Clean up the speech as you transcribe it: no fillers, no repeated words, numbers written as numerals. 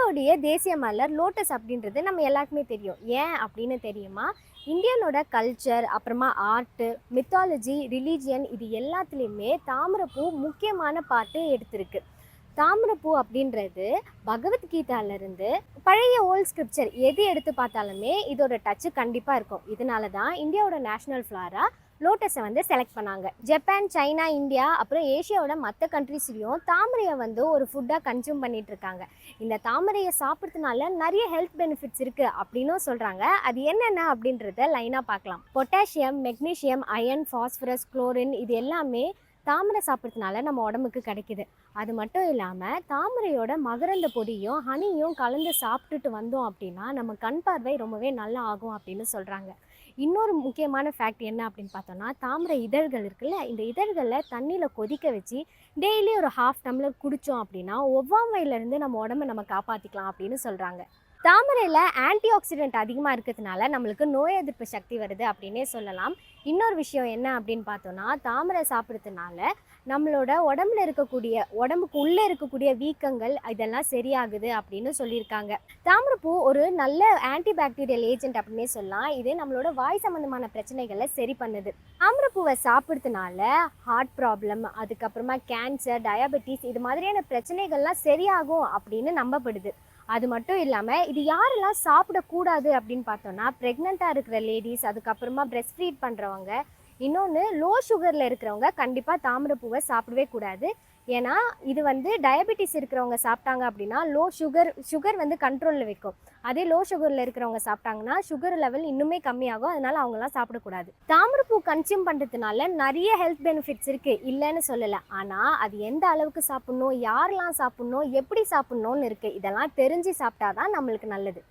இந்தியாவுடைய தேசிய மலர் லோட்டஸ் அப்படின்றது நம்ம எல்லாருக்குமே தெரியும். ஏன் அப்படின்னு தெரியுமா? இந்தியனோட கல்ச்சர், அப்புறமா ஆர்ட்டு, மித்தாலஜி, ரிலீஜியன் இது எல்லாத்துலேயுமே தாமரைப்பூ முக்கியமான பார்ட்டு எடுத்திருக்கு. தாமரைப்பூ அப்படின்றது பகவத்கீதாவிலேருந்து பழைய ஓல்ட் ஸ்கிரிப்சர் எது எடுத்து பார்த்தாலுமே இதோட டச்சு கண்டிப்பாக இருக்கும். இதனால தான் இந்தியாவோட நேஷ்னல் ஃப்ளாரா லோட்டஸை செலக்ட் பண்ணாங்க. ஜப்பான், சைனா, இந்தியா அப்புறம் ஏஷியாவோட மற்ற கண்ட்ரிஸ்லையும் தாமரையை ஒரு ஃபுட்டாக கன்சியூம் பண்ணிட்டு இருக்காங்க. இந்த தாமரையை சாப்பிட்றதுனால நிறைய ஹெல்த் பெனிஃபிட்ஸ் இருக்குது அப்படின்னும் சொல்கிறாங்க. அது என்னென்ன அப்படின்றத லைனாக பார்க்கலாம். Potassium, magnesium, iron, phosphorus, chlorine இது எல்லாமே தாமரை சாப்பிட்றதுனால நம்ம உடம்புக்கு கிடைக்குது. அது மட்டும் இல்லாமல் தாமரையோட மகரந்த பொடியும் ஹனியும் கலந்து சாப்பிட்டுட்டு வந்தோம் அப்படின்னா நம்ம கண் பார்வை ரொம்பவே நல்லா ஆகும் அப்படின்னு சொல்கிறாங்க. இன்னொரு முக்கியமான ஃபேக்ட் என்ன அப்படின்னு பார்த்தோம்னா, தாமரை இதழ்கள் இருக்குல்ல, இந்த இதழ்களில் தண்ணியில் கொதிக்க வச்சு டெய்லி ஒரு ஹாஃப் டம்ளர் குடித்தோம் அப்படின்னா ஒவ்வாமையிலேருந்து நம்ம உடம்பை நம்ம காப்பாற்றிக்கலாம் அப்படின்னு சொல்கிறாங்க. தாமரையில் ஆன்டி ஆக்சிடென்ட் அதிகமாக இருக்கிறதுனால நம்மளுக்கு நோய் எதிர்ப்பு சக்தி வருது அப்படின்னே சொல்லலாம். இன்னொரு விஷயம் என்ன அப்படின்னு பார்த்தோன்னா, தாமரை சாப்பிட்றதுனால நம்மளோட உடம்புக்கு உள்ளே இருக்கக்கூடிய வீக்கங்கள் இதெல்லாம் சரியாகுது அப்படின்னு சொல்லியிருக்காங்க. தாமரைப்பூ ஒரு நல்ல ஆன்டிபாக்டீரியல் ஏஜென்ட் அப்படின்னே சொல்லலாம். இது நம்மளோட வாய் சம்மந்தமான பிரச்சனைகளை சரி பண்ணுது. தாமரைப்பூவை சாப்பிட்றதுனால ஹார்ட் ப்ராப்ளம், அதுக்கப்புறமா கேன்சர், டயபெட்டிஸ் இது மாதிரியான பிரச்சனைகள்லாம் சரியாகும் அப்படின்னு நம்பப்படுது. அது மட்டும் இல்லாமல் இது யாரெல்லாம் சாப்பிடக்கூடாது அப்படின்னு பார்த்தோன்னா, ப்ரெக்னெண்ட்டாக இருக்கிற லேடிஸ், அதுக்கப்புறமா பிரெஸ்ட் ஃபீட் பண்ணுறவங்க, இன்னொன்று லோ சுகரில் இருக்கிறவங்க கண்டிப்பாக தாமரைப்பூவை சாப்பிடவே கூடாது. ஏன்னா இது டயபெட்டிஸ் இருக்கிறவங்க சாப்பிட்டாங்க அப்படின்னா சுகர் கண்ட்ரோலில் வைக்கும். அதே லோ சுகரில் இருக்கிறவங்க சாப்பிட்டாங்கன்னா சுகர் லெவல் இன்னுமே கம்மியாகும். அதனால அவங்களாம் சாப்பிடக்கூடாது. தாமரைப்பூ கன்சியூம் பண்ணுறதுனால நிறைய ஹெல்த் பெனிஃபிட்ஸ் இருக்குது, இல்லைன்னு சொல்லலை. ஆனால் அது எந்த அளவுக்கு சாப்பிட்ணும், யாரெல்லாம் சாப்பிட்ணும், எப்படி சாப்பிட்ணுன்னு இருக்குது. இதெல்லாம் தெரிஞ்சு சாப்பிட்டா தான் நம்மளுக்கு நல்லது.